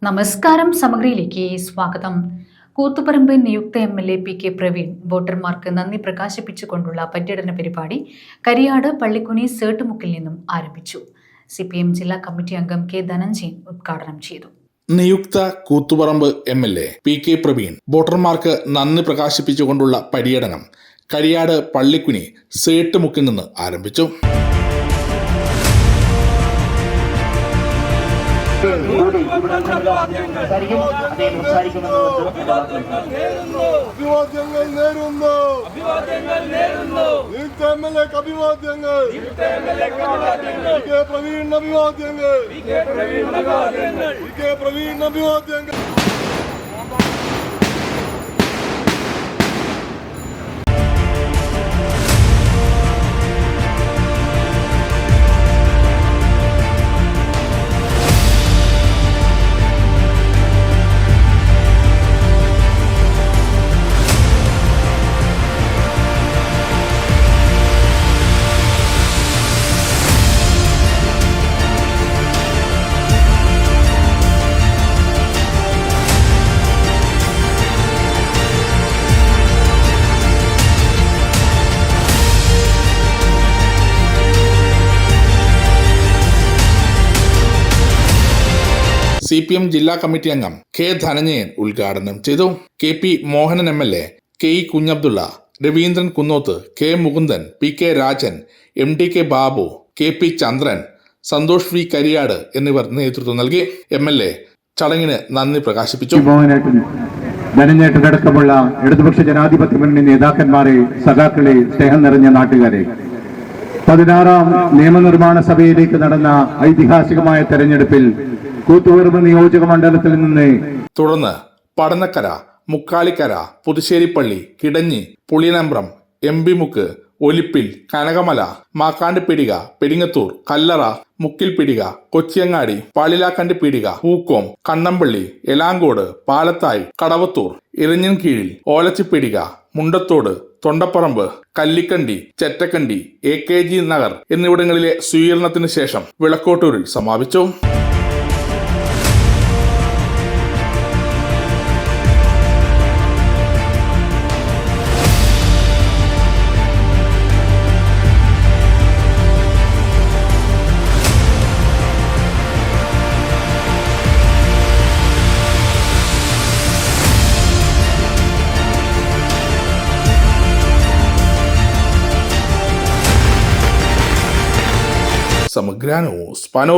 നമസ്കാരം. സമഗ്രയിലേക്ക് സ്വാഗതം. കൂത്തുപറമ്പ് നിയുക്ത MLA PK പ്രവീൺ വോട്ടർമാർക്ക് നന്ദി പ്രകാശിപ്പിച്ചുകൊണ്ടുള്ള പര്യടന പരിപാടി കരിയാട് പള്ളിക്കുനി സേട്ടുമുക്കിൽ നിന്നും ആരംഭിച്ചു. CPM ജില്ലാ കമ്മിറ്റി അംഗം K ധനഞ്ജയൻ ഉദ്ഘാടനം ചെയ്തു. നിയുക്ത കൂത്തുപറമ്പ് MLA PK പ്രവീൺ വോട്ടർമാർക്ക് നന്ദി പ്രകാശിപ്പിച്ചുകൊണ്ടുള്ള പര്യടനം കരിയാട് പള്ളിക്കുനി സേട്ടുമുക്കിൽ നിന്ന് ആരംഭിച്ചു. CPM ജില്ലാ കമ്മിറ്റി അംഗം K ധനഞ്ജയൻ ഉദ്ഘാടനം ചെയ്തു. KP Mohanan MLA, KE Kunhabdulla, Raveendran Kunnoth, K Mukundan, PK Rajan, MDK Babu, KP ചന്ദ്രൻ, സന്തോഷ് V കരിയാട് എന്നിവർ നേതൃത്വം നൽകി. MLA ചടങ്ങിന് നന്ദി പ്രകാശിപ്പിച്ചു. ധനഞ്ഞേട്ടനടക്കമുള്ള ഇടതുപക്ഷ ജനാധിപത്യ മുന്നണി നേതാക്കന്മാരെ, സഖാക്കളെ, സ്നേഹം നിറഞ്ഞ നാട്ടുകാരെ, 16ാം നിയമനിർമ്മാണ സഭയിലേക്ക് നടന്ന ഐതിഹാസികമായ തെരഞ്ഞെടുപ്പിൽ കൂത്തുപറമ്പ് നിയോജക മണ്ഡലത്തിൽ നിന്ന് തുടർന്ന് പടന്നക്കര, മുക്കാളിക്കര, പുതുശ്ശേരിപ്പള്ളി, കിടഞ്ഞി, പുളിയനമ്പ്രം, MB മുക്ക്, ഒലിപ്പിൽ, കനകമല, മാക്കാണ്ടിപ്പീടിക, പെരിങ്ങത്തൂർ, കല്ലറ, മുക്കിൽപീടിക, കൊച്ചിയങ്ങാടി, പാളിലാക്കണ്ടിപ്പീടിക, പൂക്കോം, കണ്ണമ്പള്ളി, എലാങ്കോട്, പാലത്തായി, കടവത്തൂർ, ഇരഞ്ഞൻകീഴിൽ, ഓലച്ചിപ്പീടിക, മുണ്ടത്തോട്, തൊണ്ടപ്പറമ്പ്, കല്ലിക്കണ്ടി, ചെറ്റക്കണ്ടി, AKG നഗർ എന്നിവിടങ്ങളിലെ സ്വീകരണത്തിന് ശേഷം വിളക്കോട്ടൂരിൽ സമാപിച്ചു. സമഗ്ര ന്യൂസ്, പനൂർ.